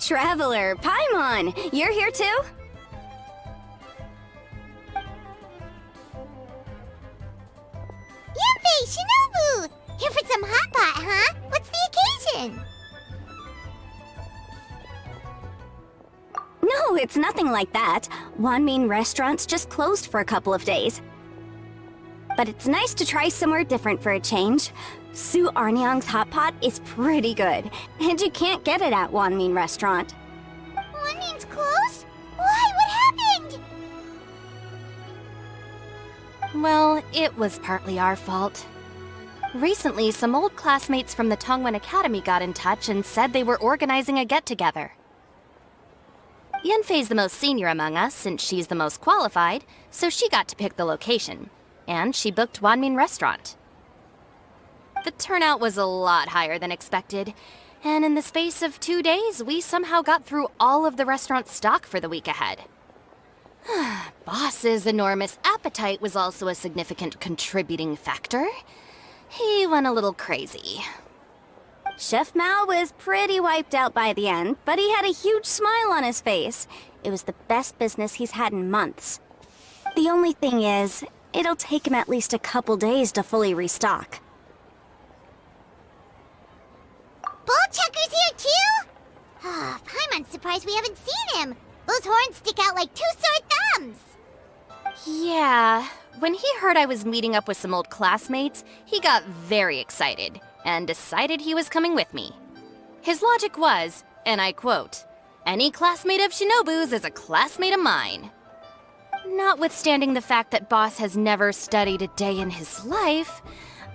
Traveler, Paimon, you're here too? Yanfei, Shinobu! Here for some hot pot, huh? What's the occasion? No, it's nothing like that. Wanmin restaurant's just closed for a couple of days. But it's nice to try somewhere different for a change. Su Arnyang's hot pot is pretty good, and you can't get it at Wanmin restaurant. Wanmin's closed? Why? What happened? Well, it was partly our fault. Recently, some old classmates from the Tongwen Academy got in touch and said they were organizing a get-together. Yanfei's the most senior among us, since she's the most qualified, so she got to pick the location. And she booked Wanmin Restaurant. The turnout was a lot higher than expected, and in the space of 2 days, we somehow got through all of the restaurant's stock for the week ahead. Boss's enormous appetite was also a significant contributing factor. He went a little crazy. Chef Mao was pretty wiped out by the end, but he had a huge smile on his face. It was the best business he's had in months. The only thing is, it'll take him at least a couple days to fully restock. Bullchucker's here too? Paimon's surprised we haven't seen him. Those horns stick out like two sore thumbs. Yeah, when he heard I was meeting up with some old classmates, he got very excited and decided he was coming with me. His logic was, and I quote, "Any classmate of Shinobu's is a classmate of mine." Notwithstanding the fact that Boss has never studied a day in his life,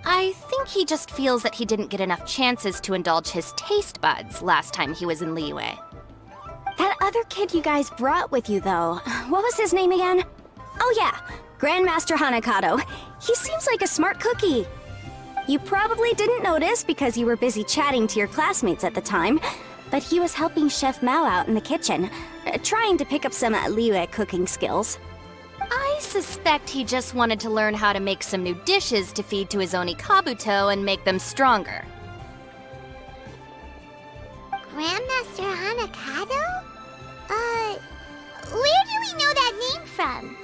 I think he just feels that he didn't get enough chances to indulge his taste buds last time he was in Liyue. That other kid you guys brought with you, though, what was his name again? Oh yeah, Grandmaster Hanakado. He seems like a smart cookie. You probably didn't notice because you were busy chatting to your classmates at the time, but he was helping Chef Mao out in the kitchen, trying to pick up some Liyue cooking skills. I suspect he just wanted to learn how to make some new dishes to feed to his Onikabuto and make them stronger. Grandmaster Hanakado? Where do we know that name from?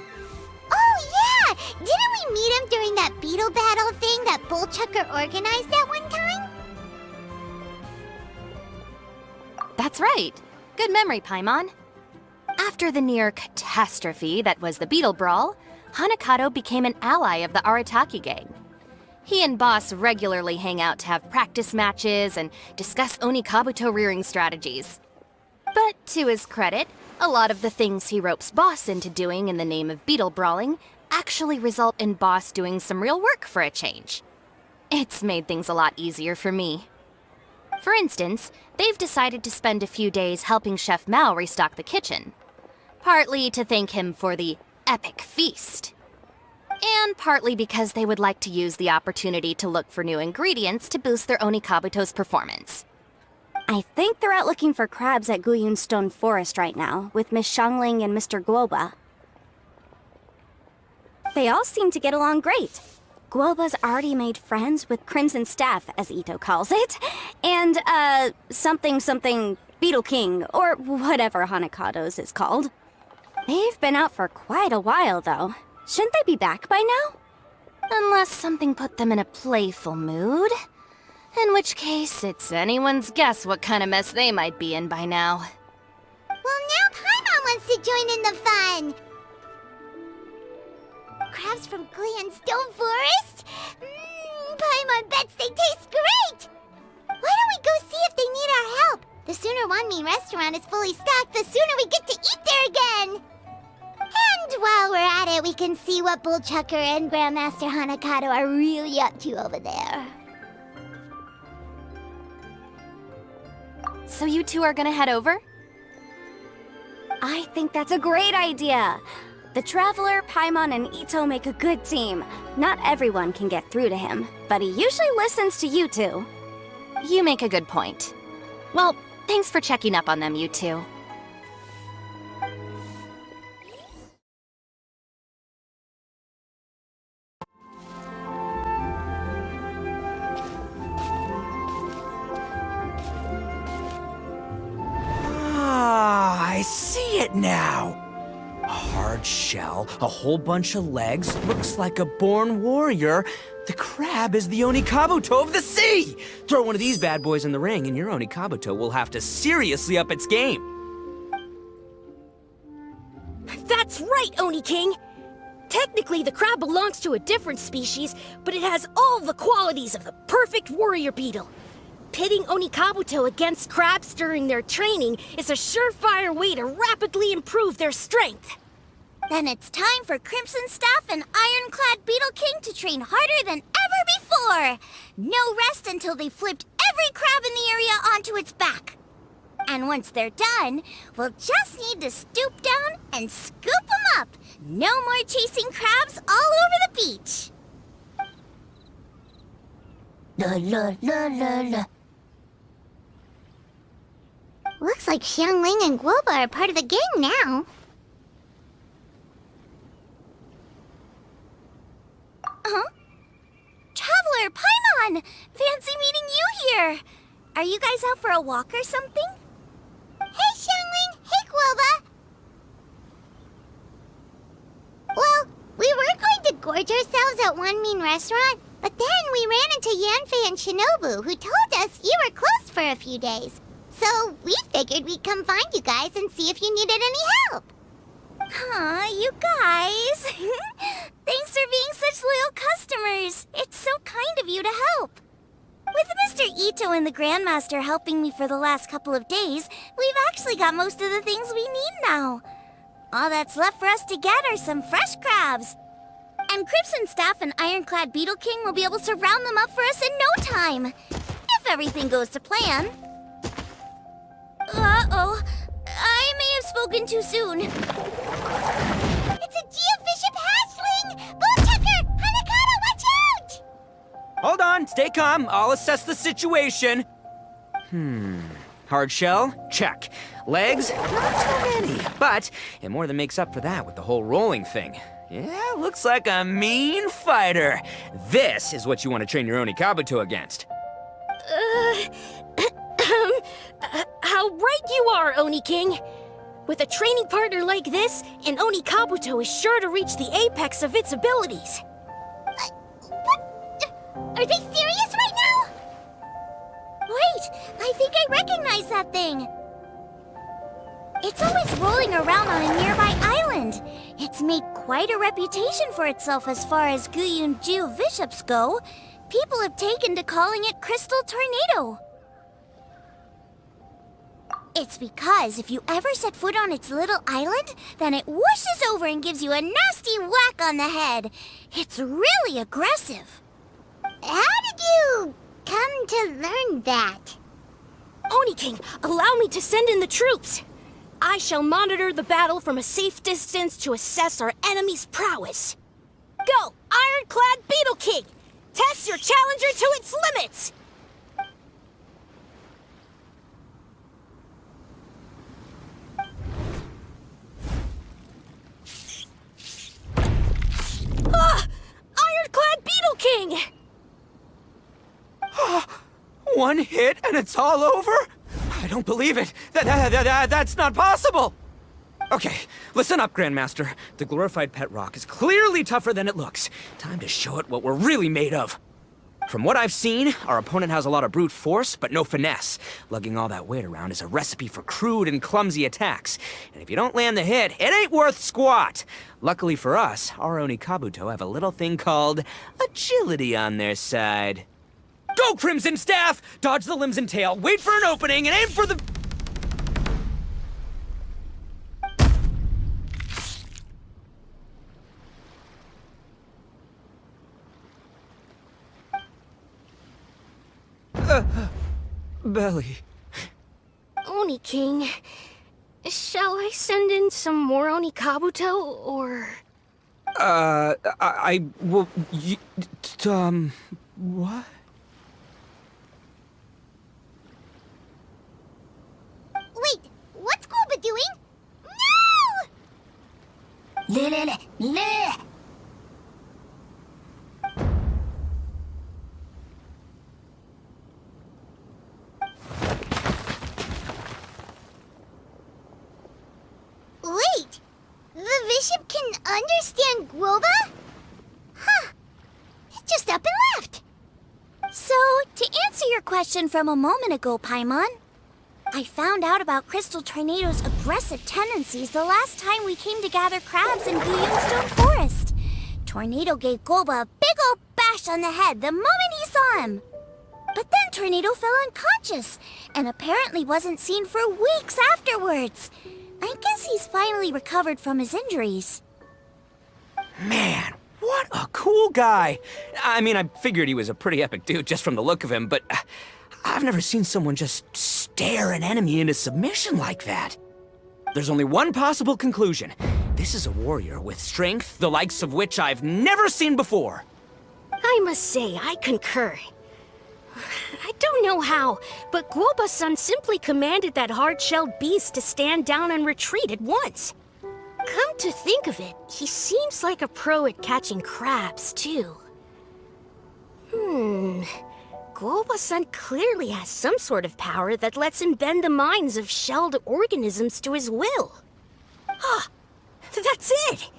Oh yeah! Didn't we meet him during that Beetle battle thing that Bullchucker organized that one time? That's right. Good memory, Paimon. After the near catastrophe that was the Beetle Brawl, Hanakado became an ally of the Arataki Gang. He and Boss regularly hang out to have practice matches and discuss Onikabuto rearing strategies. But to his credit, a lot of the things he ropes Boss into doing in the name of Beetle Brawling actually result in Boss doing some real work for a change. It's made things a lot easier for me. For instance, they've decided to spend a few days helping Chef Mao restock the kitchen. Partly to thank him for the epic feast. And partly because they would like to use the opportunity to look for new ingredients to boost their Onikabuto's performance. I think they're out looking for crabs at Guyun Stone Forest right now, with Miss Shangling and Mr. Guoba. They all seem to get along great. Guoba's already made friends with Crimson Staff, as Ito calls it, and, something Beetle King, or whatever Hanakado's is called. They've been out for quite a while, though. Shouldn't they be back by now? Unless something put them in a playful mood. In which case, it's anyone's guess what kind of mess they might be in by now. Well, now Paimon wants to join in the fun! Crabs from Guyun Stone Forest? Paimon bets they taste great! Why don't we go see if they need our help? The sooner Wanmin restaurant is fully stocked, the sooner we get to eat there again! And while we're at it, we can see what Bullchucker and Grandmaster Hanakado are really up to over there. So you two are gonna head over? I think that's a great idea. The Traveler, Paimon, and Ito make a good team. Not everyone can get through to him, but he usually listens to you two. You make a good point. Well, thanks for checking up on them, you two. hard shell, a whole bunch of legs, looks like a born warrior. The crab is the Onikabuto of the sea! Throw one of these bad boys in the ring and your Onikabuto will have to seriously up its game. That's right, Oni King! Technically, the crab belongs to a different species, but it has all the qualities of the perfect warrior beetle. Pitting Onikabuto against crabs during their training is a surefire way to rapidly improve their strength. Then it's time for Crimson Staff and Ironclad Beetle King to train harder than ever before! No rest until they've flipped every crab in the area onto its back. And once they're done, we'll just need to stoop down and scoop them up. No more chasing crabs all over the beach. La la la la la. Looks like Xiangling and Guoba are part of the gang now. Huh? Traveler, Paimon! Fancy meeting you here! Are you guys out for a walk or something? Hey, Xiangling! Hey, Guoba! Well, we were going to gorge ourselves at one mean restaurant, but then we ran into Yanfei and Shinobu, who told us you were closed for a few days. So we figured we'd come find you guys and see if you needed any help. Aw, you guys. Thanks for being such loyal customers. It's so kind of you to help. With Mr. Ito and the Grandmaster helping me for the last couple of days, we've actually got most of the things we need now. All that's left for us to get are some fresh crabs. And Crimson Staff and Ironclad Beetle King will be able to round them up for us in no time. If everything goes to plan. Uh-oh. I may have spoken too soon. It's a geofiship hatchling! Bullchucker! Hanakata, watch out! Hold on, stay calm. I'll assess the situation. Hard shell? Check. Legs? Not too many. But it more than makes up for that with the whole rolling thing. Yeah, looks like a mean fighter. This is what you want to train your Onikabuto against. How right you are, Oni King! With a training partner like this, an Onikabuto is sure to reach the apex of its abilities. What? Are they serious right now? Wait, I think I recognize that thing. It's always rolling around on a nearby island. It's made quite a reputation for itself as far as Guyun geoviships go. People have taken to calling it Crystal Tornado. It's because if you ever set foot on its little island, then it whooshes over and gives you a nasty whack on the head. It's really aggressive. How did you come to learn that? Oni King, allow me to send in the troops. I shall monitor the battle from a safe distance to assess our enemy's prowess. Go, Ironclad Beetle King! Test your challenger to its limits! Ah! Ironclad Beetle King! One hit and it's all over? I don't believe it. That's not possible. Okay, listen up, Grandmaster. The glorified pet rock is clearly tougher than it looks. Time to show it what we're really made of. From what I've seen, our opponent has a lot of brute force, but no finesse. Lugging all that weight around is a recipe for crude and clumsy attacks. And if you don't land the hit, it ain't worth squat. Luckily for us, our Onikabuto have a little thing called agility on their side. Go, Crimson Staff! Dodge the limbs and tail, wait for an opening, and aim for the... belly. Oni King, shall I send in some more Onikabuto, or...? I will... what? Wait, what's Guoba doing? No! Wait! The Bishop can understand Guoba? Huh. It just up and left. So, to answer your question from a moment ago, Paimon, I found out about Crystal Tornado's aggressive tendencies the last time we came to gather crabs in Blue Yellowstone Forest. Tornado gave Guoba a big ol' bash on the head the moment he saw him. But then Tornado fell unconscious, and apparently wasn't seen for weeks afterwards. I guess he's finally recovered from his injuries. Man, what a cool guy. I mean, I figured he was a pretty epic dude just from the look of him, but I've never seen someone just stare an enemy into submission like that. There's only one possible conclusion. This is a warrior with strength, the likes of which I've never seen before. I must say, I concur. I don't know how, but Guoba-san simply commanded that hard-shelled beast to stand down and retreat at once. Come to think of it, he seems like a pro at catching crabs, too. Guoba-san clearly has some sort of power that lets him bend the minds of shelled organisms to his will. Ah, that's it!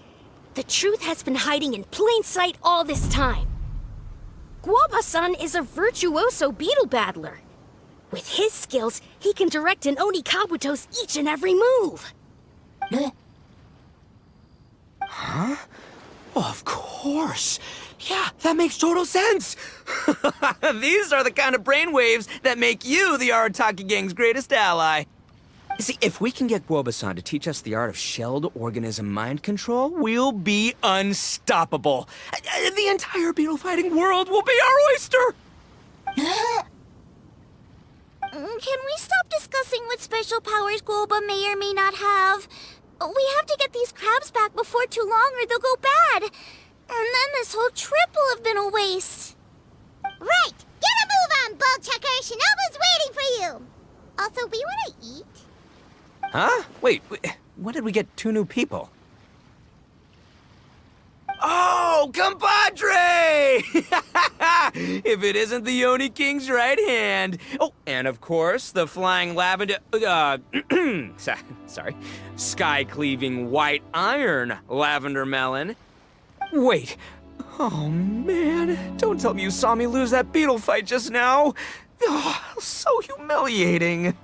The truth has been hiding in plain sight all this time. Guoba-san is a virtuoso beetle battler. With his skills, he can direct an Oni Kabuto's each and every move. Huh? Oh, of course. Yeah, that makes total sense. These are the kind of brainwaves that make you the Arataki Gang's greatest ally. You see, if we can get Guoba-san to teach us the art of shelled organism mind control, we'll be unstoppable. The entire beetle fighting world will be our oyster! Can we stop discussing what special powers Guoba may or may not have? We have to get these crabs back before too long or they'll go bad. And then this whole trip will have been a waste. Right! Get a move on, Bullchucker! Shinobu's waiting for you! Also, we want to eat? Huh? Wait, when did we get 2 new people? Oh, compadre! If it isn't the Oni King's right hand. Oh, and of course, the flying lavender, sorry, sky-cleaving white iron lavender melon. Wait, oh man, don't tell me you saw me lose that beetle fight just now. Oh, so humiliating.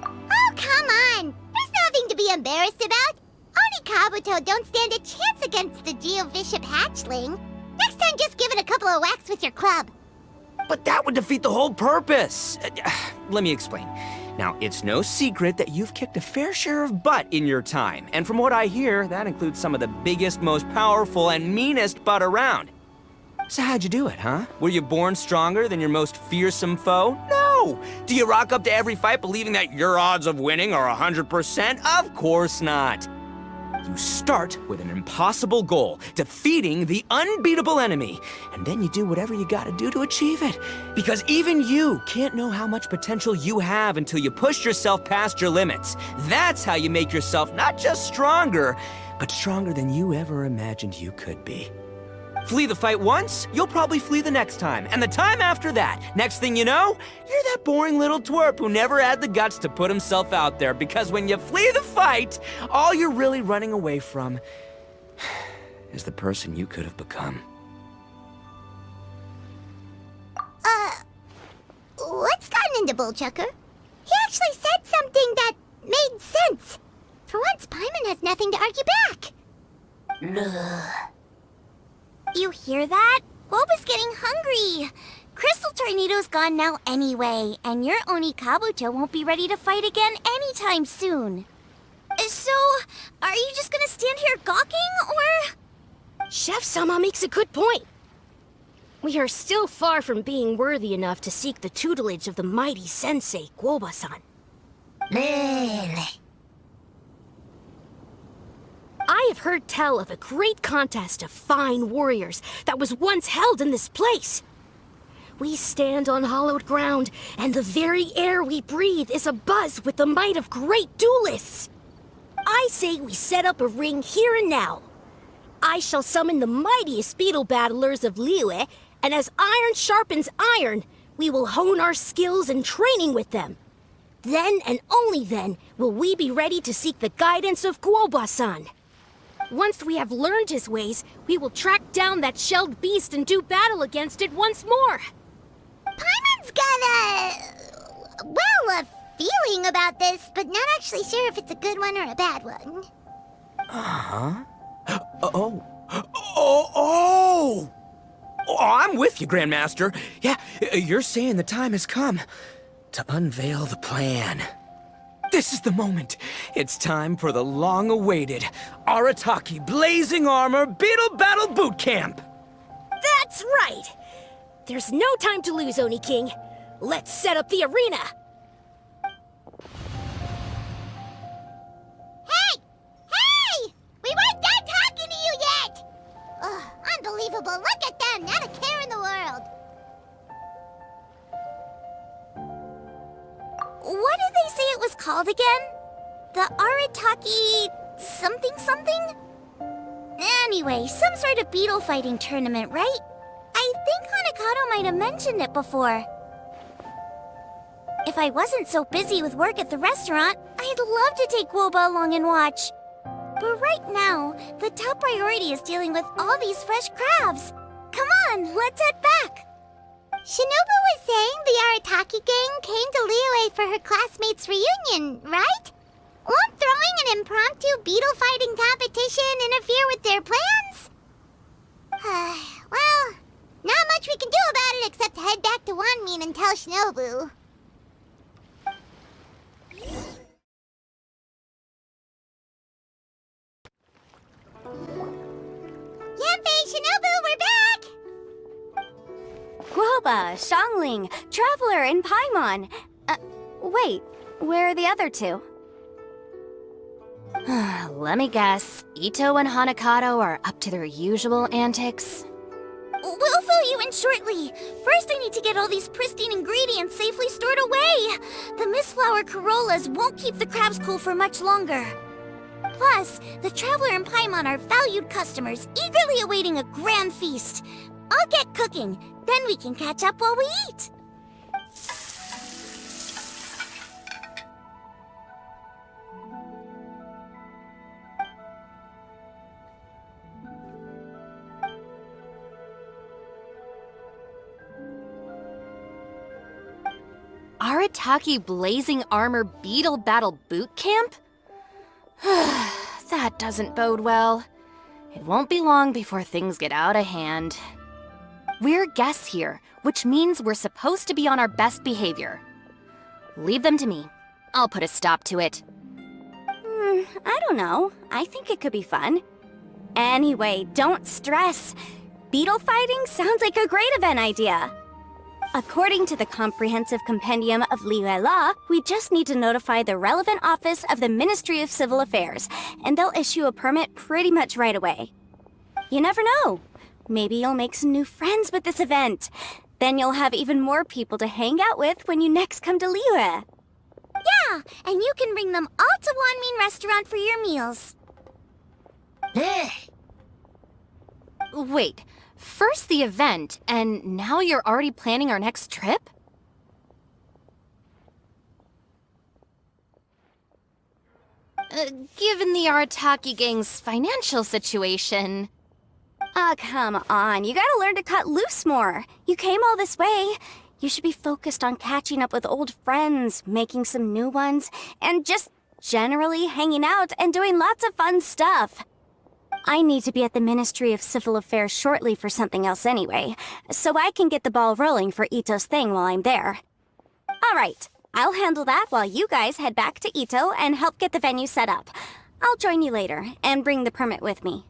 Oh, come on! There's nothing to be embarrassed about. Oni Kabuto don't stand a chance against the Geovishap hatchling. Next time, just give it a couple of whacks with your club. But that would defeat the whole purpose. Let me explain. Now, it's no secret that you've kicked a fair share of butt in your time. And from what I hear, that includes some of the biggest, most powerful, and meanest butt around. So how'd you do it, huh? Were you born stronger than your most fearsome foe? No! Do you rock up to every fight believing that your odds of winning are 100%? Of course not. You start with an impossible goal, defeating the unbeatable enemy, and then you do whatever you gotta do to achieve it. Because even you can't know how much potential you have until you push yourself past your limits. That's how you make yourself not just stronger, but stronger than you ever imagined you could be. Flee the fight once, you'll probably flee the next time, and the time after that. Next thing you know, you're that boring little twerp who never had the guts to put himself out there, because when you flee the fight, all you're really running away from is the person you could have become. What's gotten into Bullchucker? He actually said something that made sense. For once, Paimon has nothing to argue back. You hear that? Guoba's getting hungry. Crystal Tornado's gone now anyway, and your Oni Kabuto won't be ready to fight again anytime soon. So, are you just gonna stand here gawking, or...? Chef-sama makes a good point. We are still far from being worthy enough to seek the tutelage of the mighty sensei, Guoba-san. I have heard tell of a great contest of fine warriors that was once held in this place. We stand on hallowed ground, and the very air we breathe is abuzz with the might of great duelists. I say we set up a ring here and now. I shall summon the mightiest beetle battlers of Liyue, and as iron sharpens iron, we will hone our skills and training with them. Then and only then will we be ready to seek the guidance of Guoba-san. Once we have learned his ways, we will track down that shelled beast and do battle against it once more. Paimon's got a feeling about this, but not actually sure if it's a good one or a bad one. Uh-huh. Oh. Oh, I'm with you, Grandmaster. Yeah, you're saying the time has come to unveil the plan. This is the moment. It's time for the long-awaited Arataki Blazing Armor Beetle Battle Boot Camp. That's right! There's no time to lose, Oni King. Let's set up the arena! Hey! Hey! We weren't done talking to you yet! Ugh, unbelievable. Look at them, not a care in the world. What did they say it was called again? The Arataki something? Anyway, some sort of beetle fighting tournament, right? I think Hanakato might have mentioned it before. If I wasn't so busy with work at the restaurant, I'd love to take Woba along and watch. But right now, the top priority is dealing with all these fresh crabs. Come on, let's head back. Shinobu was saying the Arataki Gang came to Liyue for her classmates' reunion, right? Won't throwing an impromptu beetle fighting competition interfere with their plans? Well, not much we can do about it except head back to Wanmin and tell Shinobu. Yanfei, Shinobu, we're back! Guoba, Xiangling, Traveler, and Paimon. Wait, where are the other two? Let me guess. Ito and Hanakato are up to their usual antics? We'll fill you in shortly. First, I need to get all these pristine ingredients safely stored away. The Mistflower Corollas won't keep the crabs cool for much longer. Plus, the Traveler and Paimon are valued customers, eagerly awaiting a grand feast. I'll get cooking, then we can catch up while we eat. Arataki Blazing Armor Beetle Battle Boot Camp? That doesn't bode well. It won't be long before things get out of hand. We're guests here, which means we're supposed to be on our best behavior. Leave them to me. I'll put a stop to it. I don't know. I think it could be fun. Anyway, don't stress. Beetle fighting sounds like a great event idea. According to the Comprehensive Compendium of Liyue Law, we just need to notify the relevant office of the Ministry of Civil Affairs, and they'll issue a permit pretty much right away. You never know. Maybe you'll make some new friends with this event. Then you'll have even more people to hang out with when you next come to Liyue. Yeah, and you can bring them all to Wanmin Restaurant for your meals. Wait, first the event, and now you're already planning our next trip? Given the Arataki Gang's financial situation... Ah, come on. You gotta learn to cut loose more. You came all this way. You should be focused on catching up with old friends, making some new ones, and just generally hanging out and doing lots of fun stuff. I need to be at the Ministry of Civil Affairs shortly for something else anyway, so I can get the ball rolling for Ito's thing while I'm there. All right, I'll handle that while you guys head back to Ito and help get the venue set up. I'll join you later and bring the permit with me.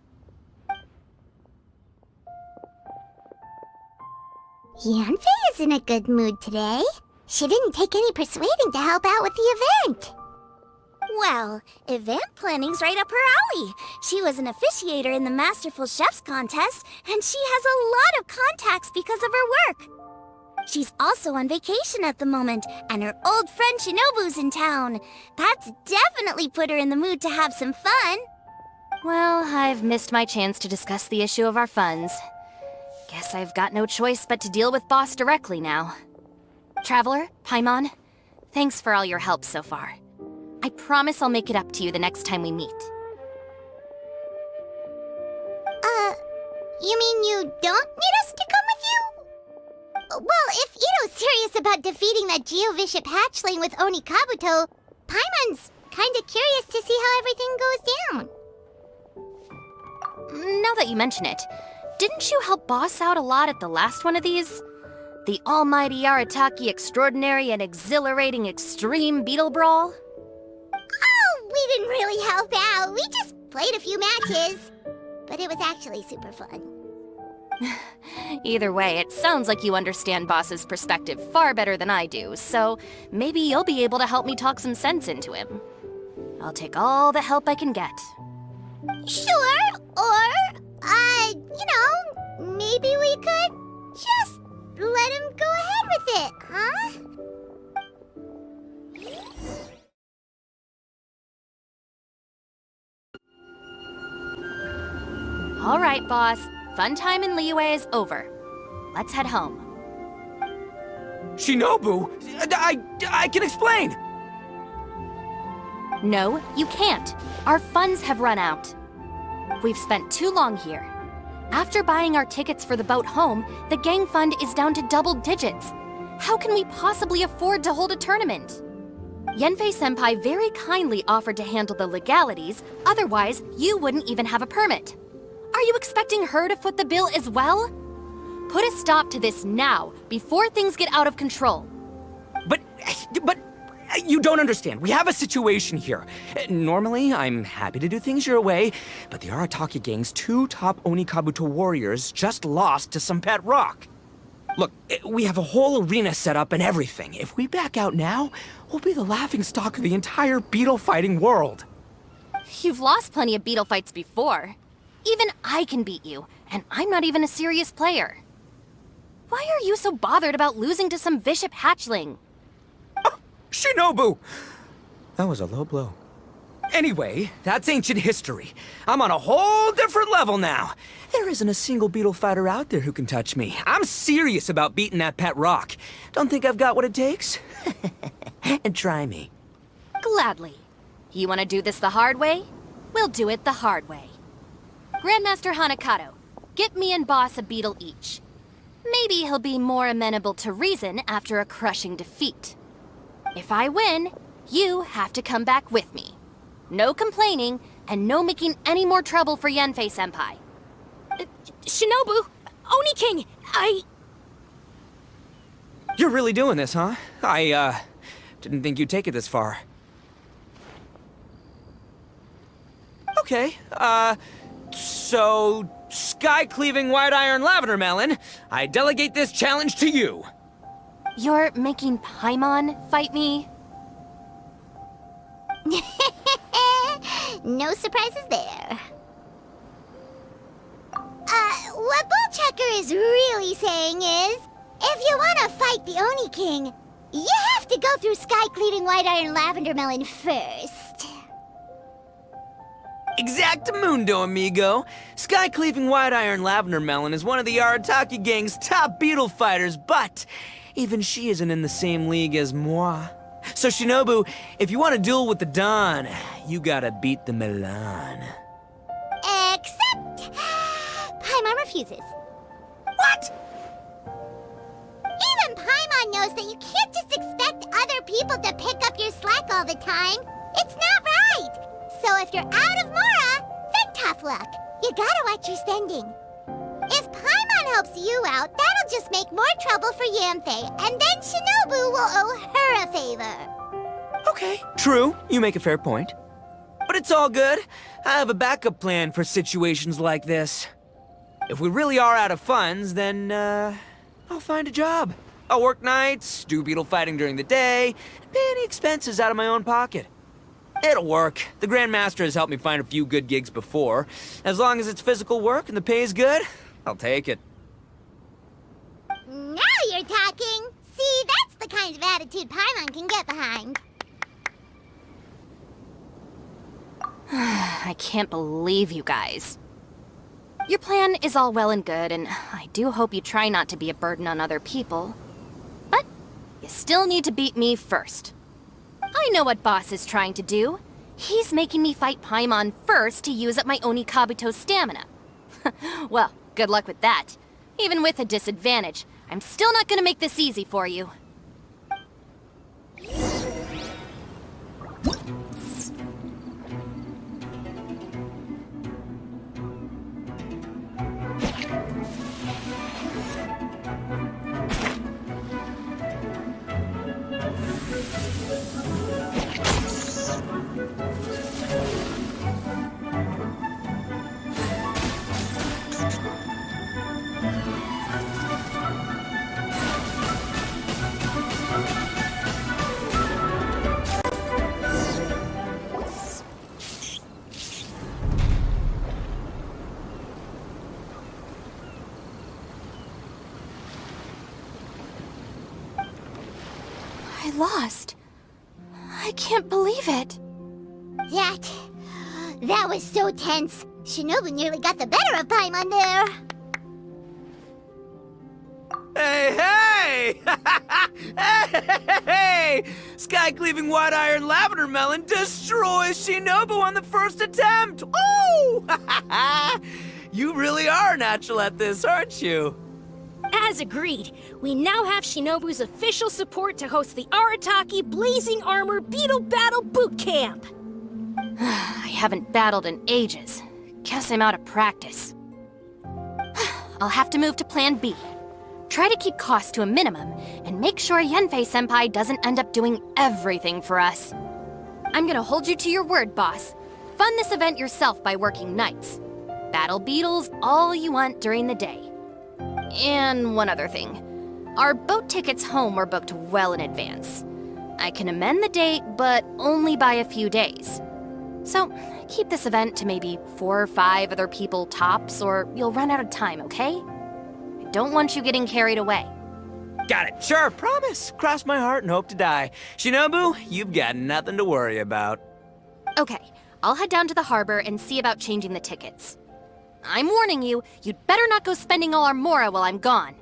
Yanfei is in a good mood today. She didn't take any persuading to help out with the event. Well, event planning's right up her alley. She was an officiator in the Masterful Chefs contest, and she has a lot of contacts because of her work. She's also on vacation at the moment, and her old friend Shinobu's in town. That's definitely put her in the mood to have some fun. Well, I've missed my chance to discuss the issue of our funds. Guess I've got no choice but to deal with Boss directly now. Traveler, Paimon, thanks for all your help so far. I promise I'll make it up to you the next time we meet. You mean you don't need us to come with you? Well, if Ito's serious about defeating that Geovishap hatchling with Oni Kabuto, Paimon's kinda curious to see how everything goes down. Now that you mention it, didn't you help Boss out a lot at the last one of these? The almighty Arataki extraordinary and exhilarating extreme Beetle Brawl? Oh, we didn't really help out. We just played a few matches. But it was actually super fun. Either way, it sounds like you understand Boss's perspective far better than I do, so maybe you'll be able to help me talk some sense into him. I'll take all the help I can get. Sure, or, maybe we could just let him go ahead with it, huh? All right, Boss. Fun time in Liyue is over. Let's head home. Shinobu, I can explain. No, you can't. Our funds have run out. We've spent too long here. After buying our tickets for the boat home, the gang fund is down to double digits. How can we possibly afford to hold a tournament? Yenfei-senpai very kindly offered to handle the legalities, otherwise you wouldn't even have a permit. Are you expecting her to foot the bill as well? Put a stop to this now, before things get out of control. But you don't understand. We have a situation here. Normally, I'm happy to do things your way, but the Arataki Gang's 2 top Oni Kabuto warriors just lost to some pet rock. Look, we have a whole arena set up and everything. If we back out now, we'll be the laughingstock of the entire beetle fighting world. You've lost plenty of beetle fights before. Even I can beat you, and I'm not even a serious player. Why are you so bothered about losing to some Bishop hatchling? Shinobu! That was a low blow. Anyway, that's ancient history. I'm on a whole different level now. There isn't a single beetle fighter out there who can touch me. I'm serious about beating that pet rock. Don't think I've got what it takes? And try me. Gladly. You want to do this the hard way? We'll do it the hard way. Grandmaster Hanakato, get me and Boss a beetle each. Maybe he'll be more amenable to reason after a crushing defeat. If I win, you have to come back with me. No complaining, and no making any more trouble for Yenfei-senpai. Shinobu! Oni King! You're really doing this, huh? I didn't think you'd take it this far. Okay, so, sky-cleaving white iron lavender melon, I delegate this challenge to you. You're making Paimon fight me? No surprises there. What Bullchucker is really saying is, if you want to fight the Oni King, you have to go through sky-cleaving white iron lavender melon first. Exactamundo, amigo. Sky-cleaving white iron lavender melon is one of the Arataki Gang's top beetle fighters, but even she isn't in the same league as moi. So Shinobu, if you want to duel with the Don, you gotta beat the Milan. Except... Paimon refuses. What? Even Paimon knows that you can't just expect other people to pick up your slack all the time. It's not right. So if you're out of Mora, then tough luck. You gotta watch your spending. If Paimon helps you out, that'll just make more trouble for Yanfei, and then Shinobu will owe her a favor. Okay, true. You make a fair point. But it's all good. I have a backup plan for situations like this. If we really are out of funds, then, I'll find a job. I'll work nights, do beetle fighting during the day, and pay any expenses out of my own pocket. It'll work. The Grandmaster has helped me find a few good gigs before. As long as it's physical work and the pay is good, I'll take it. Now you're talking. See, that's the kind of attitude Paimon can get behind. I can't believe you guys. Your plan is all well and good, and I do hope you try not to be a burden on other people. But you still need to beat me first. I know what Boss is trying to do. He's making me fight Paimon first to use up my Oni Kabuto stamina. Well, Good luck with that. Even with a disadvantage, I'm still not gonna make this easy for you. I lost. I can't believe it. That was so tense. Shinobu nearly got the better of Paimon there. Hey! Hey! Sky-cleaving white iron lavender melon destroys Shinobu on the first attempt! Ooh! You really are natural at this, aren't you? As agreed, we now have Shinobu's official support to host the Arataki Blazing Armor Beetle Battle Boot Camp. I haven't battled in ages. Guess I'm out of practice. I'll have to move to Plan B. Try to keep costs to a minimum, and make sure Yanfei-senpai doesn't end up doing everything for us. I'm gonna hold you to your word, boss. Fund this event yourself by working nights. Battle beetles all you want during the day. And one other thing. Our boat tickets home were booked well in advance. I can amend the date, but only by a few days. So, keep this event to maybe 4 or 5 other people tops, or you'll run out of time, okay? I don't want you getting carried away. Got it. Sure, promise. Cross my heart and hope to die. Shinobu, you've got nothing to worry about. Okay, I'll head down to the harbor and see about changing the tickets. I'm warning you, you'd better not go spending all our mora while I'm gone.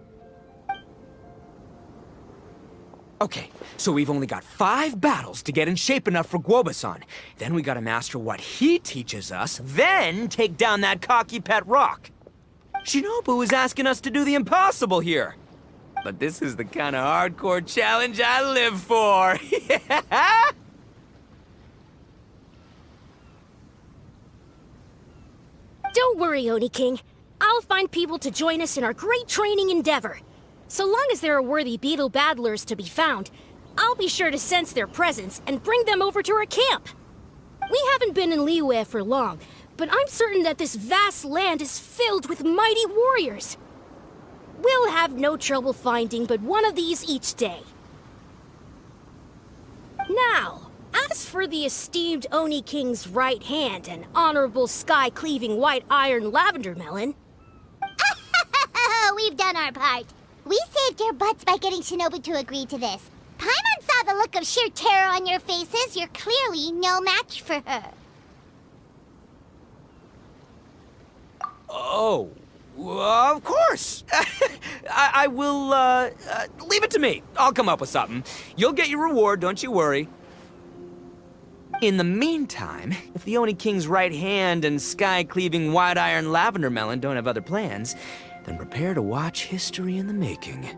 Okay, so we've only got 5 battles to get in shape enough for Guoba-san. Then we gotta master what he teaches us, then take down that cocky pet rock. Shinobu is asking us to do the impossible here. But this is the kind of hardcore challenge I live for. Yeah! Don't worry, Oni King. I'll find people to join us in our great training endeavor. So long as there are worthy beetle battlers to be found, I'll be sure to sense their presence and bring them over to our camp. We haven't been in Liyue for long, but I'm certain that this vast land is filled with mighty warriors. We'll have no trouble finding but one of these each day. Now, as for the esteemed Oni King's right hand and honorable sky-cleaving white iron lavender melon... We've done our part. We saved your butts by getting Shinobu to agree to this. Paimon saw the look of sheer terror on your faces. You're clearly no match for her. Oh, of course. I will, leave it to me. I'll come up with something. You'll get your reward, don't you worry. In the meantime, if the Oni King's right hand and sky-cleaving white iron lavender melon don't have other plans, then prepare to watch history in the making.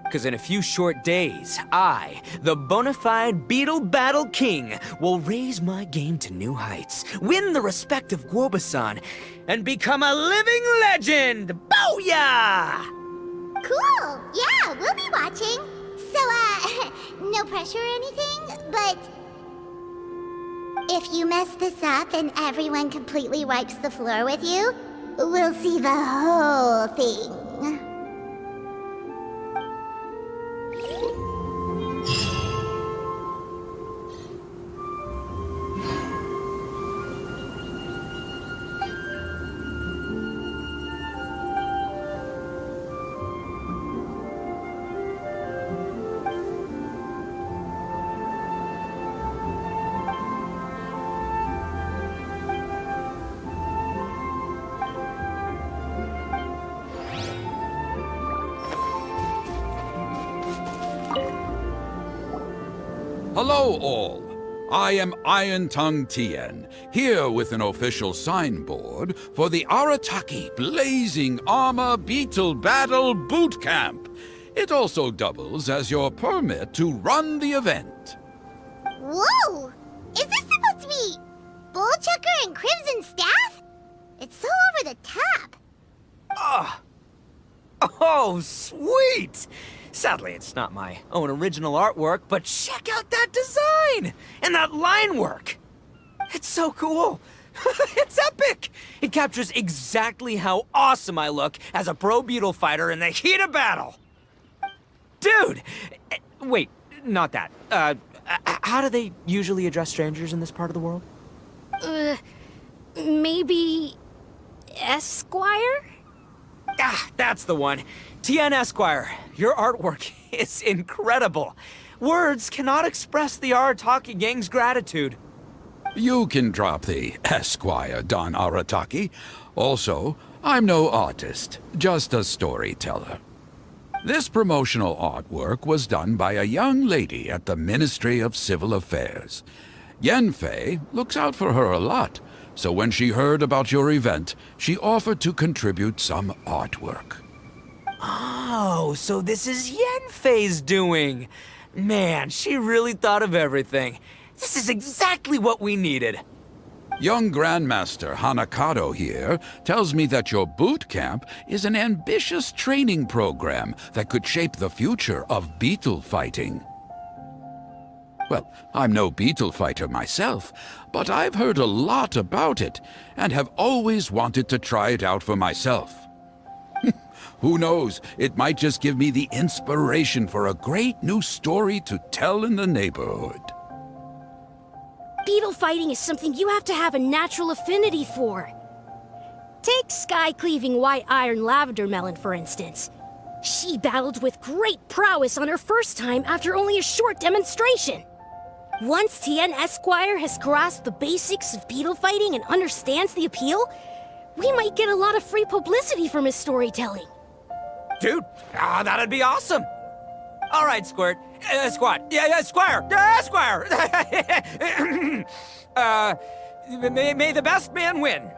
Because in a few short days, I, the bona fide Beetle Battle King, will raise my game to new heights, win the respect of Guoba-san, and become a living legend! Booyah! Cool. Yeah, we'll be watching. So, no pressure or anything, but... if you mess this up and everyone completely wipes the floor with you, we'll see the whole thing. Hello, all. I am Iron Tongue Tien, here with an official signboard for the Arataki Blazing Armor Beetle Battle Boot Camp. It also doubles as your permit to run the event. Whoa! Is this supposed to be Bullchucker and Crimson Staff? It's so over the top. Oh, sweet! Sadly, it's not my own original artwork, but check out that design! And that line work! It's so cool! It's epic! It captures exactly how awesome I look as a pro Beetle fighter in the heat of battle! Dude! Wait, not that. How do they usually address strangers in this part of the world? Maybe... Esquire? Ah, that's the one. Tien Esquire, your artwork is incredible. Words cannot express the Arataki Gang's gratitude. You can drop the Esquire, Don Arataki. Also, I'm no artist, just a storyteller. This promotional artwork was done by a young lady at the Ministry of Civil Affairs. Yenfei looks out for her a lot, so when she heard about your event, she offered to contribute some artwork. Oh, so this is Yenfei's doing. Man, she really thought of everything. This is exactly what we needed. Young Grandmaster Hanakado here tells me that your boot camp is an ambitious training program that could shape the future of beetle fighting. Well, I'm no beetle fighter myself, but I've heard a lot about it and have always wanted to try it out for myself. Who knows, it might just give me the inspiration for a great new story to tell in the neighborhood. Beetle fighting is something you have to have a natural affinity for. Take sky-cleaving white iron lavender melon, for instance. She battled with great prowess on her first time after only a short demonstration. Once Tien Esquire has grasped the basics of beetle fighting and understands the appeal, we might get a lot of free publicity from his storytelling. Dude, that'd be awesome. All right, Squirt. Squad. Yeah, Squire. Squire. May the best man win.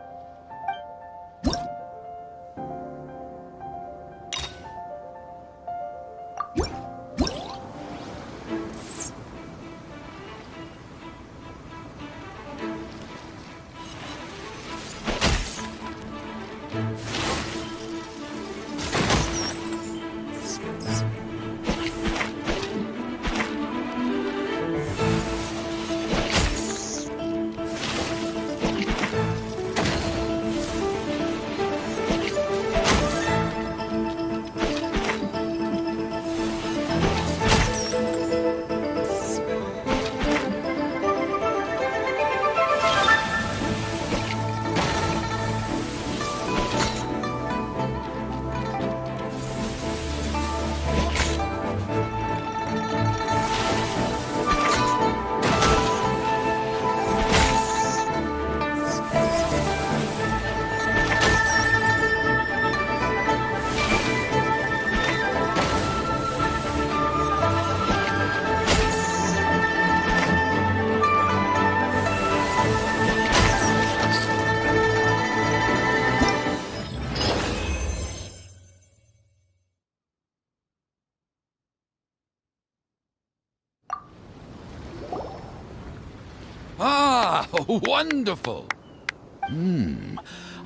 Ah, wonderful!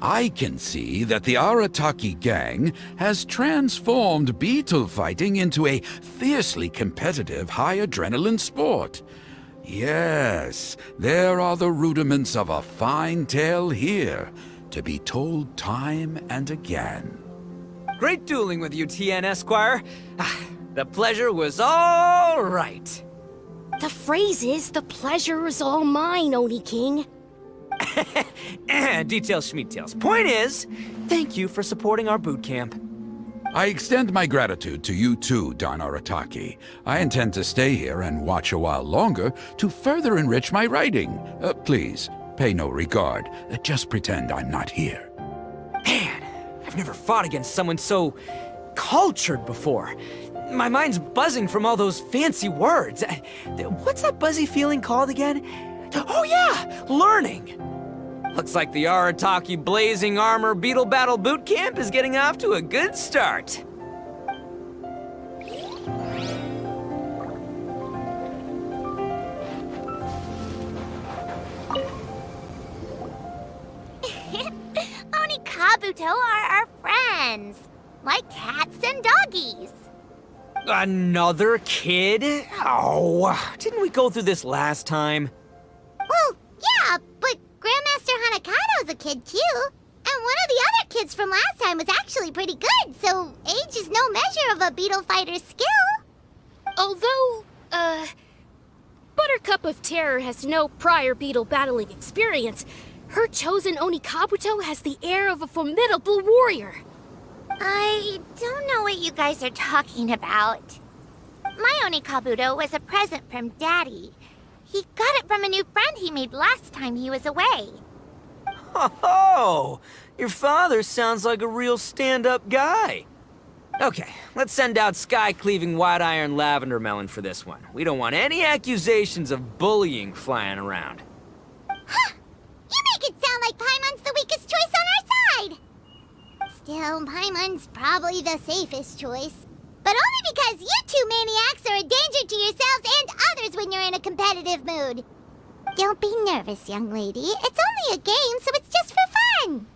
I can see that the Arataki Gang has transformed beetle fighting into a fiercely competitive high-adrenaline sport. Yes, there are the rudiments of a fine tale here, to be told time and again. Great dueling with you, Tien Esquire. The pleasure was all right. The phrase is, the pleasure is all mine, Oni King. Details, schmeetails. Point is, thank you for supporting our boot camp. I extend my gratitude to you too, Don Arataki. I intend to stay here and watch a while longer to further enrich my writing. Please, pay no regard. Just pretend I'm not here. Man, I've never fought against someone so cultured before. My mind's buzzing from all those fancy words. What's that buzzy feeling called again? Oh yeah, learning. Looks like the Arataki Blazing Armor Beetle Battle Boot Camp is getting off to a good start. Oni Kabuto are our friends, like cats and doggies. Another kid? Oh, didn't we go through this last time? Well, yeah, but Grandmaster Hanakado's a kid too. And one of the other kids from last time was actually pretty good, so age is no measure of a beetle fighter's skill. Although, Buttercup of Terror has no prior beetle battling experience, her chosen Oni Kabuto has the air of a formidable warrior. I don't know what you guys are talking about. My Oni Kabuto was a present from Daddy. He got it from a new friend he made last time he was away. Oh, your father sounds like a real stand-up guy. Okay, let's send out Sky-Cleaving White Iron Lavender Melon for this one. We don't want any accusations of bullying flying around. Huh! You make it sound like Paimon's the weakest choice on our side! Still, Paimon's probably the safest choice. But only because you two maniacs are a danger to yourselves and others when you're in a competitive mood. Don't be nervous, young lady. It's only a game, so it's just for fun.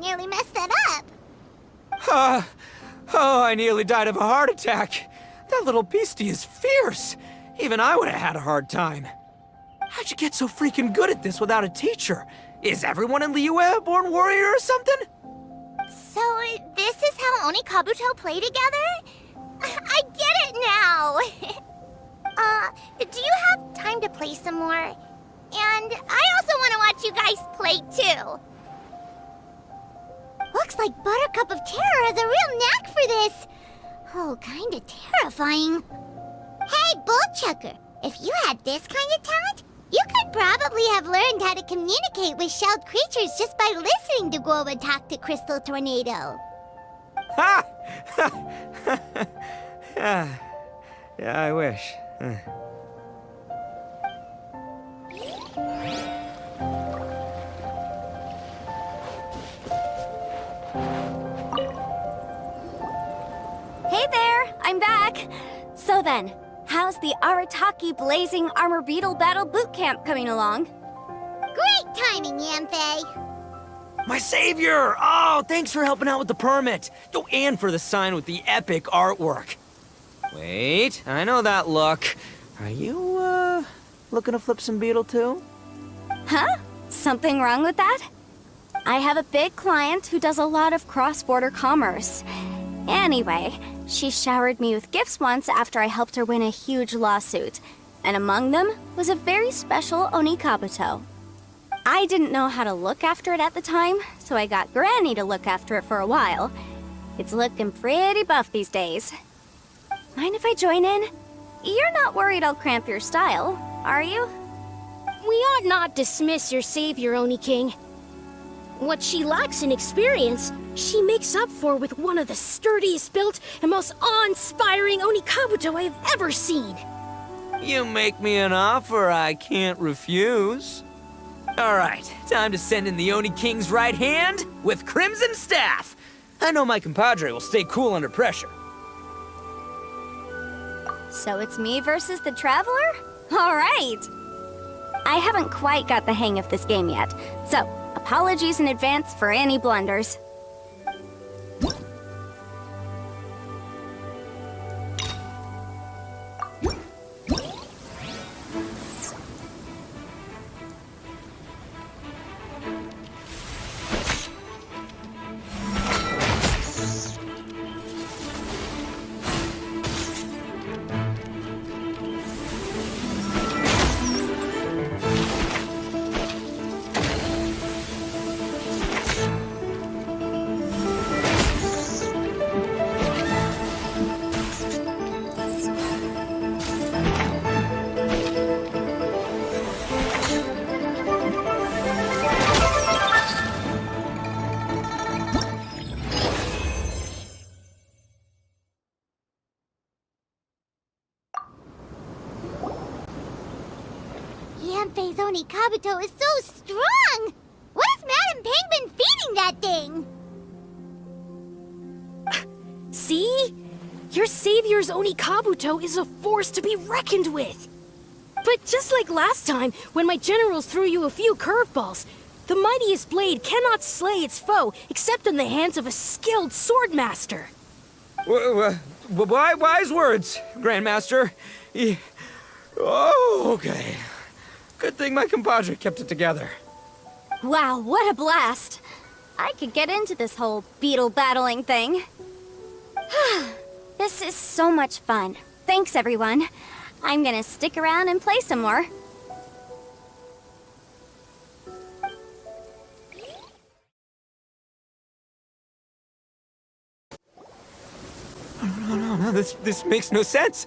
Nearly messed that up. Oh, I nearly died of a heart attack. That little beastie is fierce. Even I would have had a hard time. How'd you get so freaking good at this without a teacher? Is everyone in Liyue a born warrior or something? So, this is how Oni Kabuto play together? I get it now! Do you have time to play some more? And I also want to watch you guys play too. Looks like Buttercup of Terror has a real knack for this. Oh, kinda terrifying. Hey, Bullchucker, if you had this kind of talent, you could probably have learned how to communicate with shelled creatures just by listening to Guoba talk to Crystal Tornado. Ha! Yeah, I wish. Hey there, I'm back. So then, how's the Arataki Blazing Armor Beetle Battle Boot Camp coming along? Great timing, Yanthe. My savior! Oh, thanks for helping out with the permit. Oh, and for the sign with the epic artwork. Wait, I know that look. Are you, looking to flip some Beetle too? Huh? Something wrong with that? I have a big client who does a lot of cross-border commerce. Anyway, she showered me with gifts once after I helped her win a huge lawsuit. And among them was a very special Oni Kabuto. I didn't know how to look after it at the time, so I got Granny to look after it for a while. It's looking pretty buff these days. Mind if I join in? You're not worried I'll cramp your style, are you? We ought not dismiss your savior, Oni King. What she lacks in experience, she makes up for with one of the sturdiest built and most awe-inspiring Oni Kabuto I have ever seen. You make me an offer I can't refuse. All right, time to send in the Oni King's right hand with Crimson Staff. I know my compadre will stay cool under pressure. So it's me versus the Traveler? All right. I haven't quite got the hang of this game yet, so apologies in advance for any blunders. Yanfei's Oni Kabuto is so strong! What has Madame Ping been feeding that thing? See? Your savior's Oni Kabuto is a force to be reckoned with. But just like last time, when my generals threw you a few curveballs, the mightiest blade cannot slay its foe except in the hands of a skilled swordmaster. Wise words, Grandmaster. Oh, okay. Good thing my compadre kept it together. Wow, what a blast! I could get into this whole beetle battling thing. This is so much fun. Thanks, everyone. I'm gonna stick around and play some more. No, this makes no sense.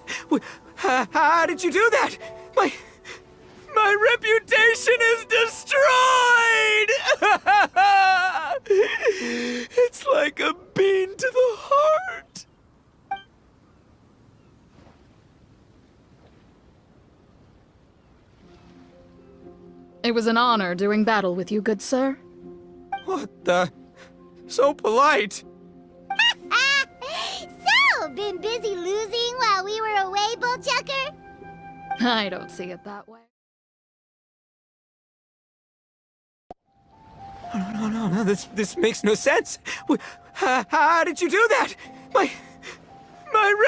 How did you do that? My reputation is destroyed! It's like a bean to the heart. It was an honor doing battle with you, good sir. What the? So polite. So, been busy losing while we were away, Bullchucker? I don't see it that way. No, this makes no sense. How did you do that? My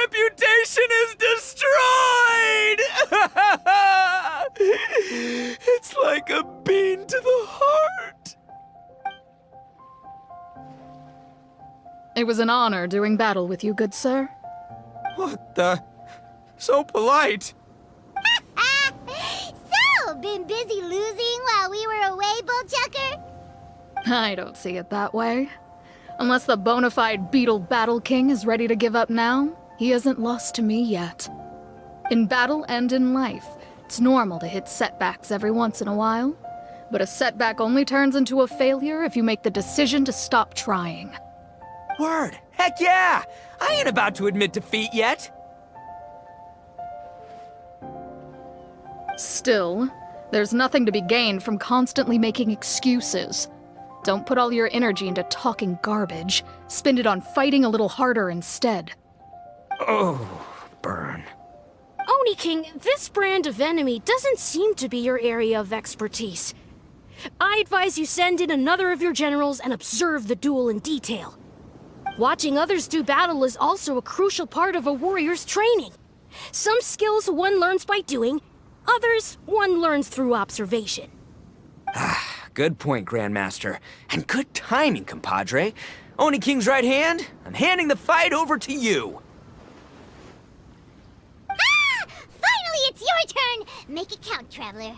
reputation is destroyed! It's like a bean to the heart. It was an honor doing battle with you, good sir. What the? So polite. So, been busy losing while we were away, Bullchucker? I don't see it that way. Unless the bona fide Beetle Battle King is ready to give up now, he hasn't lost to me yet. In battle and in life, it's normal to hit setbacks every once in a while, but a setback only turns into a failure if you make the decision to stop trying. Word. Heck yeah! I ain't about to admit defeat yet. Still, there's nothing to be gained from constantly making excuses. Don't put all your energy into talking garbage. Spend it on fighting a little harder instead. Oh, burn. Oni King, this brand of enemy doesn't seem to be your area of expertise. I advise you send in another of your generals and observe the duel in detail. Watching others do battle is also a crucial part of a warrior's training. Some skills one learns by doing, others one learns through observation. Good point, Grandmaster. And good timing, compadre. Oni King's right hand, I'm handing the fight over to you. Finally, it's your turn! Make it count, Traveler.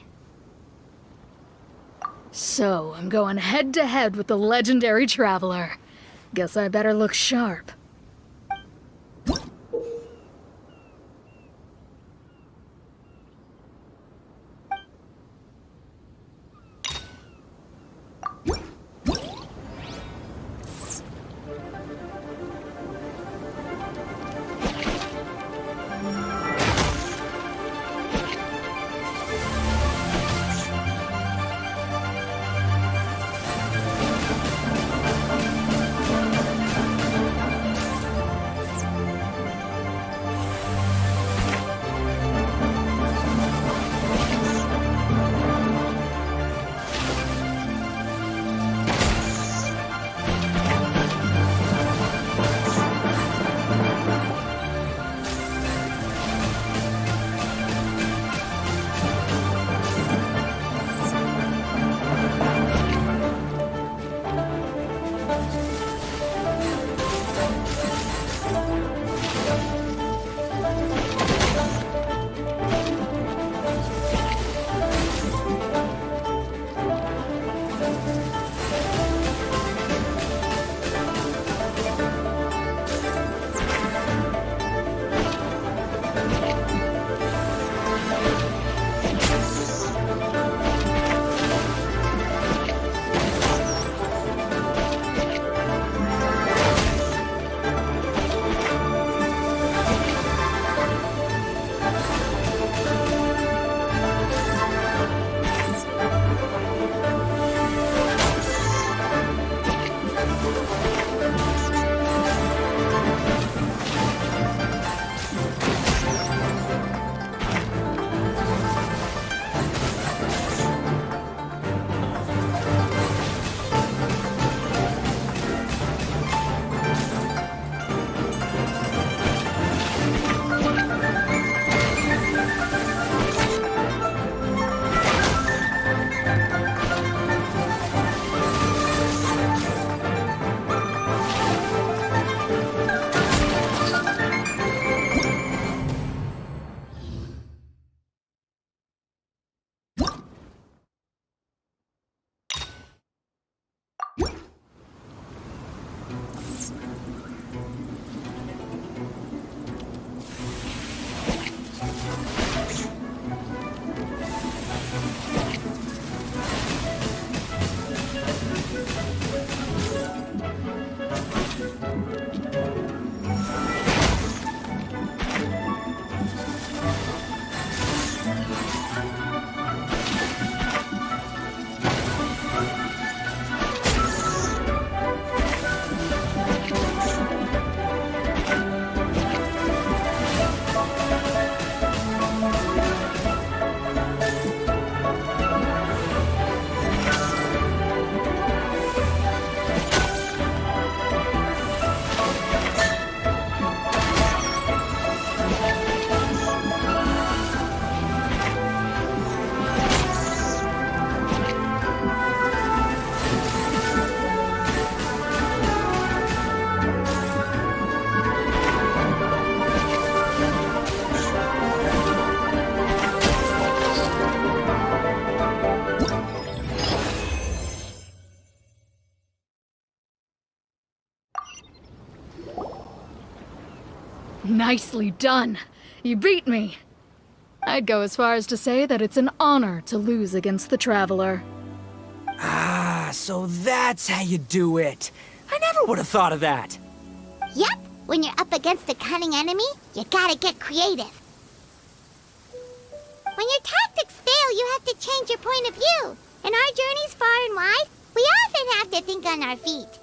So, I'm going head to head with the legendary Traveler. Guess I better look sharp. Nicely done. You beat me. I'd go as far as to say that it's an honor to lose against the Traveler. Ah, so that's how you do it. I never would have thought of that. Yep, when you're up against a cunning enemy, you gotta get creative. When your tactics fail, you have to change your point of view. In our journeys far and wide, we often have to think on our feet.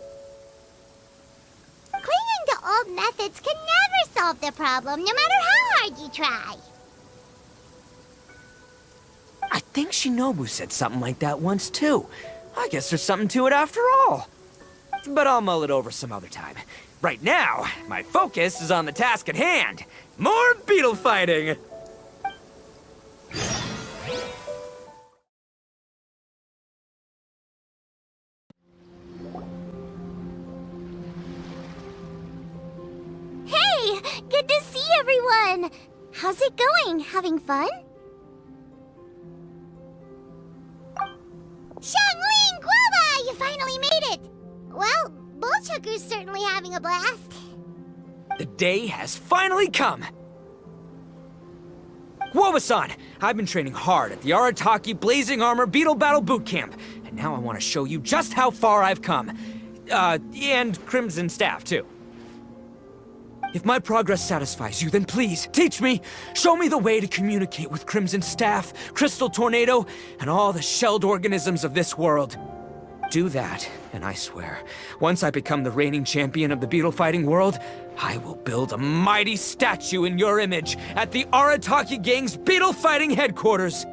Clinging to old methods can never solve the problem, no matter how hard you try. I think Shinobu said something like that once, too. I guess there's something to it after all. But I'll mull it over some other time. Right now, my focus is on the task at hand. More beetle fighting! Hey, good to see everyone! How's it going? Having fun? Xiangling Guoba! You finally made it! Well, Bullchucker's certainly having a blast. The day has finally come! Guoba-san, I've been training hard at the Arataki Blazing Armor Beetle Battle Boot Camp, and now I want to show you just how far I've come. And Crimson Staff, too. If my progress satisfies you, then please, teach me! Show me the way to communicate with Crimson Staff, Crystal Tornado, and all the shelled organisms of this world. Do that, and I swear, once I become the reigning champion of the beetle fighting world, I will build a mighty statue in your image at the Arataki Gang's beetle fighting headquarters.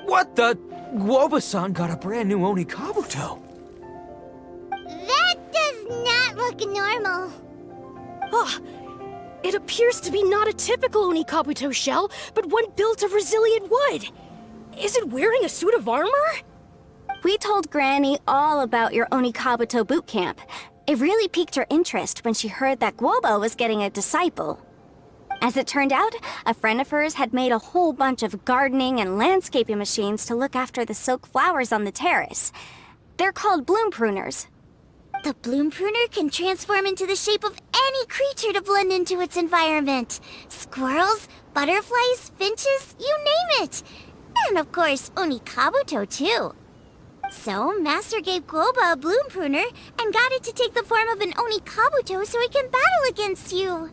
What the? Guoba-san got a brand new Oni Kabuto. That does not look normal. Oh, it appears to be not a typical Oni Kabuto shell, but one built of resilient wood. Is it wearing a suit of armor? We told Granny all about your Oni Kabuto boot camp. It really piqued her interest when she heard that Guoba was getting a disciple. As it turned out, a friend of hers had made a whole bunch of gardening and landscaping machines to look after the silk flowers on the terrace. They're called bloom pruners. The bloom pruner can transform into the shape of any creature to blend into its environment. Squirrels, butterflies, finches, you name it. And of course, Oni Kabuto too. So, Master gave Guoba a bloom pruner and got it to take the form of an Oni Kabuto so it can battle against you.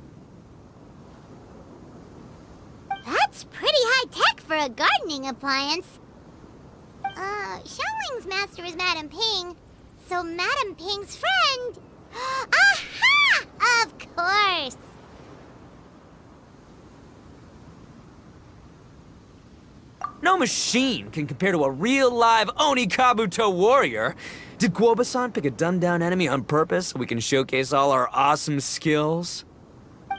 That's pretty high-tech for a gardening appliance. Xiangling's master is Madame Ping, so Madame Ping's friend... Aha! Of course! No machine can compare to a real live Oni Kabuto warrior. Did Guoba-san pick a dumbed-down enemy on purpose so we can showcase all our awesome skills?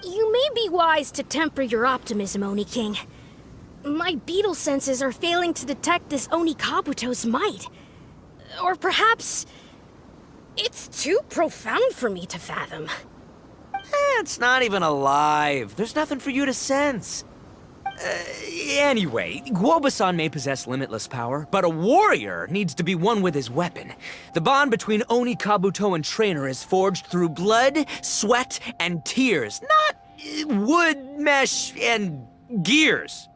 You may be wise to temper your optimism, Oni King. My beetle senses are failing to detect this Oni Kabuto's might. Or perhaps... it's too profound for me to fathom. It's not even alive. There's nothing for you to sense. Anyway, Guoba-san may possess limitless power, but a warrior needs to be one with his weapon. The bond between Oni Kabuto and trainer is forged through blood, sweat, and tears, not wood, mesh, and gears.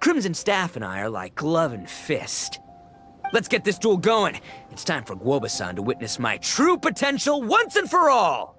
Crimson Staff and I are like glove and fist. Let's get this duel going. It's time for Guoba-san to witness my true potential once and for all.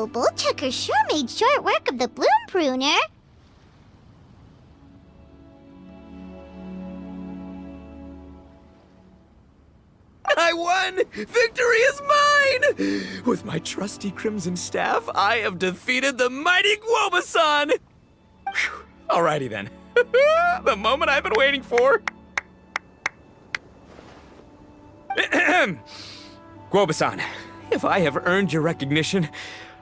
Bullchucker sure made short work of the Bloom Pruner. I won! Victory is mine! With my trusty Crimson Staff, I have defeated the mighty Guoba-san! Whew. Alrighty then. The moment I've been waiting for. Guoba-san, if I have earned your recognition,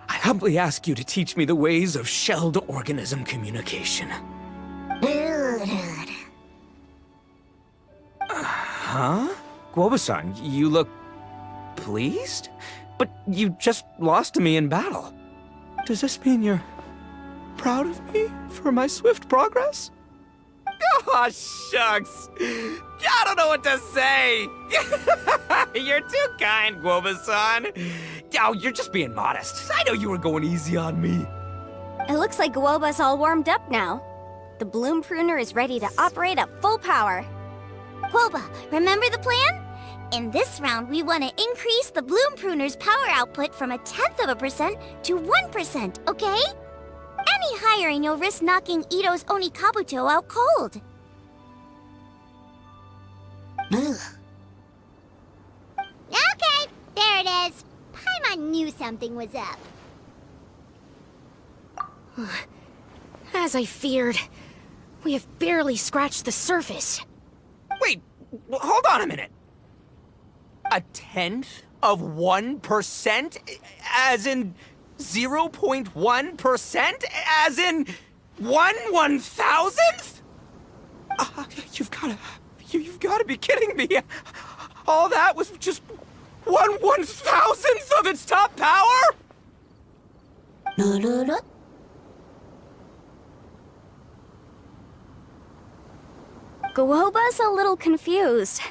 I humbly ask you to teach me the ways of shelled organism communication. Huh? Guoba-san, you look pleased? But you just lost to me in battle. Does this mean you're proud of me for my swift progress? Oh, shucks. I don't know what to say. You're too kind, Guoba-san. Oh, you're just being modest. I know you were going easy on me. It looks like Guoba's all warmed up now. The Bloom Pruner is ready to operate at full power. Guoba, remember the plan? In this round, we want to increase the Bloom Pruner's power output from 0.1% to 1%, okay? Any higher and you'll risk knocking Ito's Onikabuto out cold. Okay, there it is. Paimon knew something was up. As I feared, we have barely scratched the surface. Wait, hold on a minute. 0.1%? As in 0.1%? As in 1/1000th? You've gotta be kidding me. All that was just 1/1000th of its top power? Guoba's a little confused.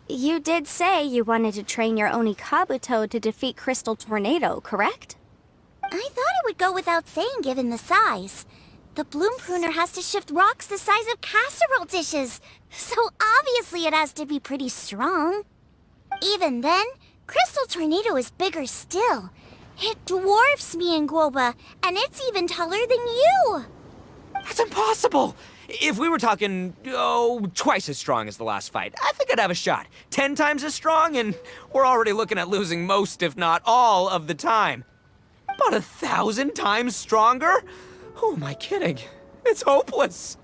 You did say you wanted to train your Onikabuto to defeat Crystal Tornado, correct? I thought it would go without saying given the size. The Bloom Pruner has to shift rocks the size of casserole dishes, so obviously it has to be pretty strong. Even then, Crystal Tornado is bigger still. It dwarfs me and Guoba, and it's even taller than you. That's impossible! If we were talking, twice as strong as the last fight, I think I'd have a shot. 10 times as strong, and we're already looking at losing most, if not all, of the time. But 1,000 times stronger? Who am I kidding? It's hopeless.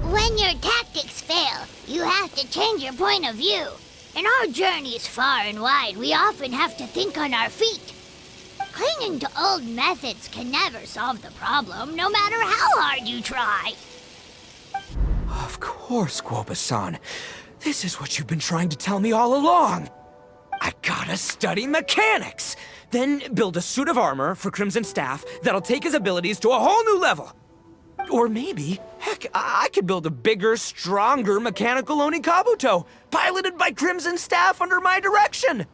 When your tactics fail, you have to change your point of view. In our journeys far and wide, we often have to think on our feet. Clinging to old methods can never solve the problem, no matter how hard you try. Of course, Guoba-san. This is what you've been trying to tell me all along. I gotta study mechanics, then build a suit of armor for Crimson Staff that'll take his abilities to a whole new level. Or maybe, heck, I could build a bigger, stronger mechanical Onikabuto, piloted by Crimson Staff under my direction.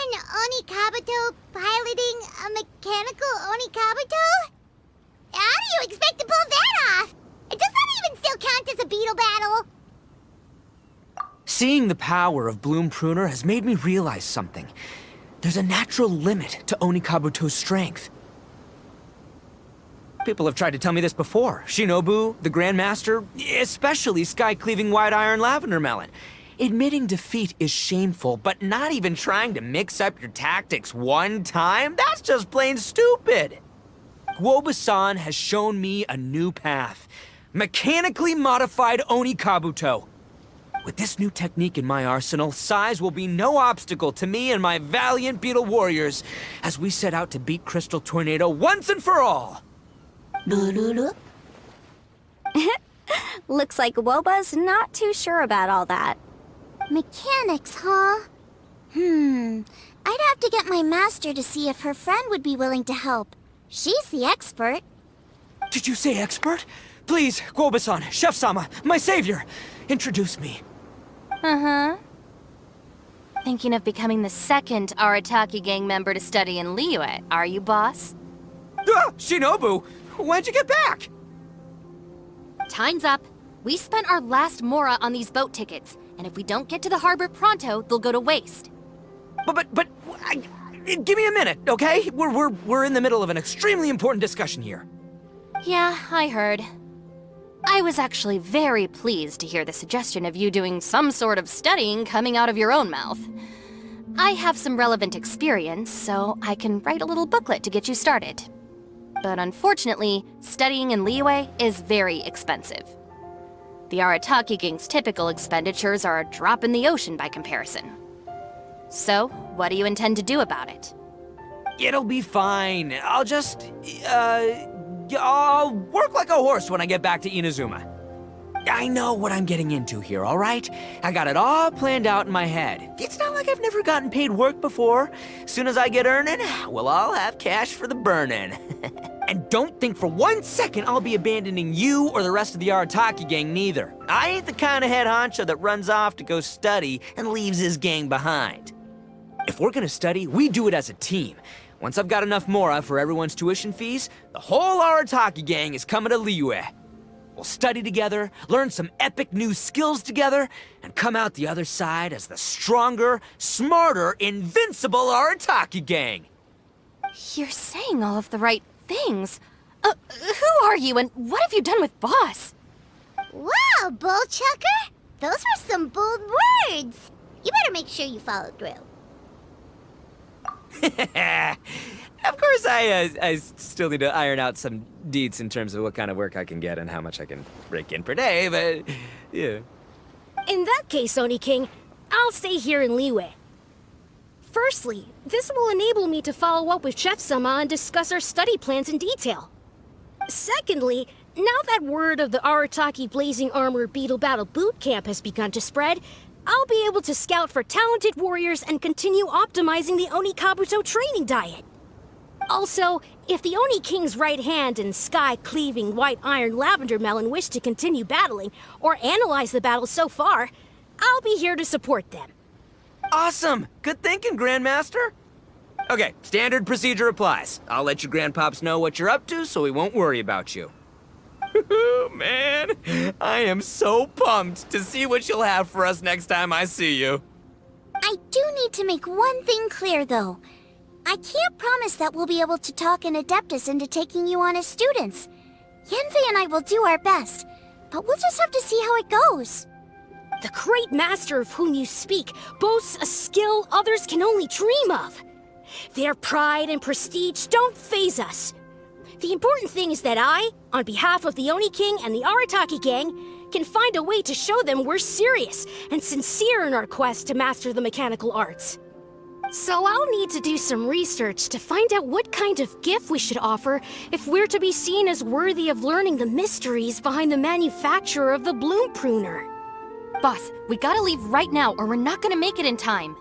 An Onikabuto piloting a mechanical Onikabuto? How do you expect to pull that off? Does that even still count as a Beetle battle? Seeing the power of Bloom Pruner has made me realize something. There's a natural limit to Onikabuto's strength. People have tried to tell me this before. Shinobu, the Grandmaster, especially Sky-Cleaving White Iron Lavender Melon. Admitting defeat is shameful, but not even trying to mix up your tactics one time? That's just plain stupid! Guoba-san has shown me a new path. Mechanically modified Onikabuto. With this new technique in my arsenal, size will be no obstacle to me and my valiant Beetle warriors as we set out to beat Crystal Tornado once and for all! Looks like Guoba's not too sure about all that. Mechanics, huh? I'd have to get my master to see if her friend would be willing to help. She's the expert. Did you say expert? Please, Guoba-san, Chef-sama, my savior, introduce me. Uh-huh. Thinking of becoming the second Arataki Gang member to study in Liyue, are you, boss? Shinobu, when'd you get back? Time's up. We spent our last mora on these boat tickets, and if we don't get to the harbor pronto, they'll go to waste. Give me a minute, okay? We're in the middle of an extremely important discussion here. Yeah, I heard. I was actually very pleased to hear the suggestion of you doing some sort of studying coming out of your own mouth. I have some relevant experience, so I can write a little booklet to get you started. But unfortunately, studying in Liyue is very expensive. The Arataki Gang's typical expenditures are a drop in the ocean by comparison. So, what do you intend to do about it? It'll be fine. I'll just, I'll work like a horse when I get back to Inazuma. I know what I'm getting into here, all right? I got it all planned out in my head. It's not like I've never gotten paid work before. Soon as I get earning, we'll all have cash for the burning. And don't think for 1 second I'll be abandoning you or the rest of the Arataki gang neither. I ain't the kind of head honcho that runs off to go study and leaves his gang behind. If we're gonna study, we do it as a team. Once I've got enough mora for everyone's tuition fees, the whole Arataki gang is coming to Liyue. We'll study together, learn some epic new skills together, and come out the other side as the stronger, smarter, invincible Arataki gang. You're saying all of the right things. Who are you and what have you done with Boss? Wow, Bullchucker! Those were some bold words! You better make sure you follow through. Of course, I still need to iron out some deets in terms of what kind of work I can get and how much I can rake in per day, but yeah. In that case, Oni King, I'll stay here in Liyue. Firstly, this will enable me to follow up with Chef-sama and discuss our study plans in detail. Secondly, now that word of the Arataki Blazing Armor Beetle Battle Boot Camp has begun to spread, I'll be able to scout for talented warriors and continue optimizing the Oni Kabuto training diet. Also, if the Oni King's right hand and sky-cleaving white iron lavender melon wish to continue battling or analyze the battle so far, I'll be here to support them. Awesome! Good thinking, Grandmaster! Okay, standard procedure applies. I'll let your grandpops know what you're up to so we won't worry about you. Man, I am so pumped to see what you'll have for us next time I see you. I do need to make one thing clear, though. I can't promise that we'll be able to talk an Adeptus into taking you on as students. Yenvei and I will do our best, but we'll just have to see how it goes. The great master of whom you speak boasts a skill others can only dream of. Their pride and prestige don't faze us. The important thing is that I, on behalf of the Oni King and the Arataki Gang, can find a way to show them we're serious and sincere in our quest to master the mechanical arts. So I'll need to do some research to find out what kind of gift we should offer if we're to be seen as worthy of learning the mysteries behind the manufacture of the Bloom Pruner. Boss, we gotta leave right now or we're not gonna make it in time.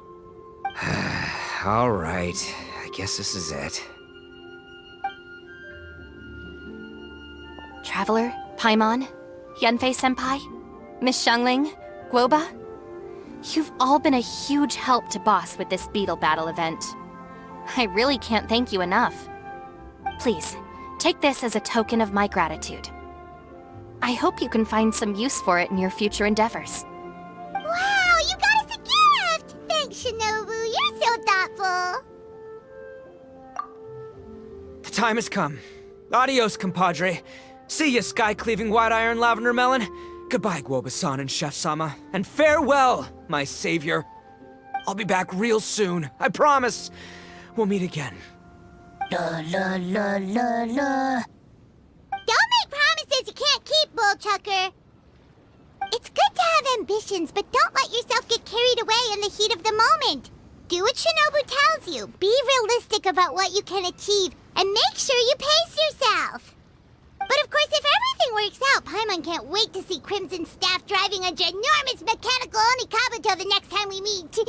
All right, I guess this is it. Traveler, Paimon, Yanfei-senpai, Miss Xiangling, Guoba. You've all been a huge help to Boss with this Beetle Battle event. I really can't thank you enough. Please, take this as a token of my gratitude. I hope you can find some use for it in your future endeavors. Wow, you got us a gift! Thanks, Shinobu. You're so thoughtful. The time has come. Adios, compadre. See ya, sky-cleaving white iron lavender melon. Goodbye, Guoba-san and Chef-sama. And farewell, my savior. I'll be back real soon, I promise. We'll meet again. La la la la la. Don't make promises you can't keep, Bullchucker. It's good to have ambitions, but don't let yourself get carried away in the heat of the moment. Do what Shinobu tells you. Be realistic about what you can achieve, and make sure you pace yourself. But of course, if everything works out, Paimon can't wait to see Crimson Staff driving a ginormous mechanical Onikabuto the next time we meet.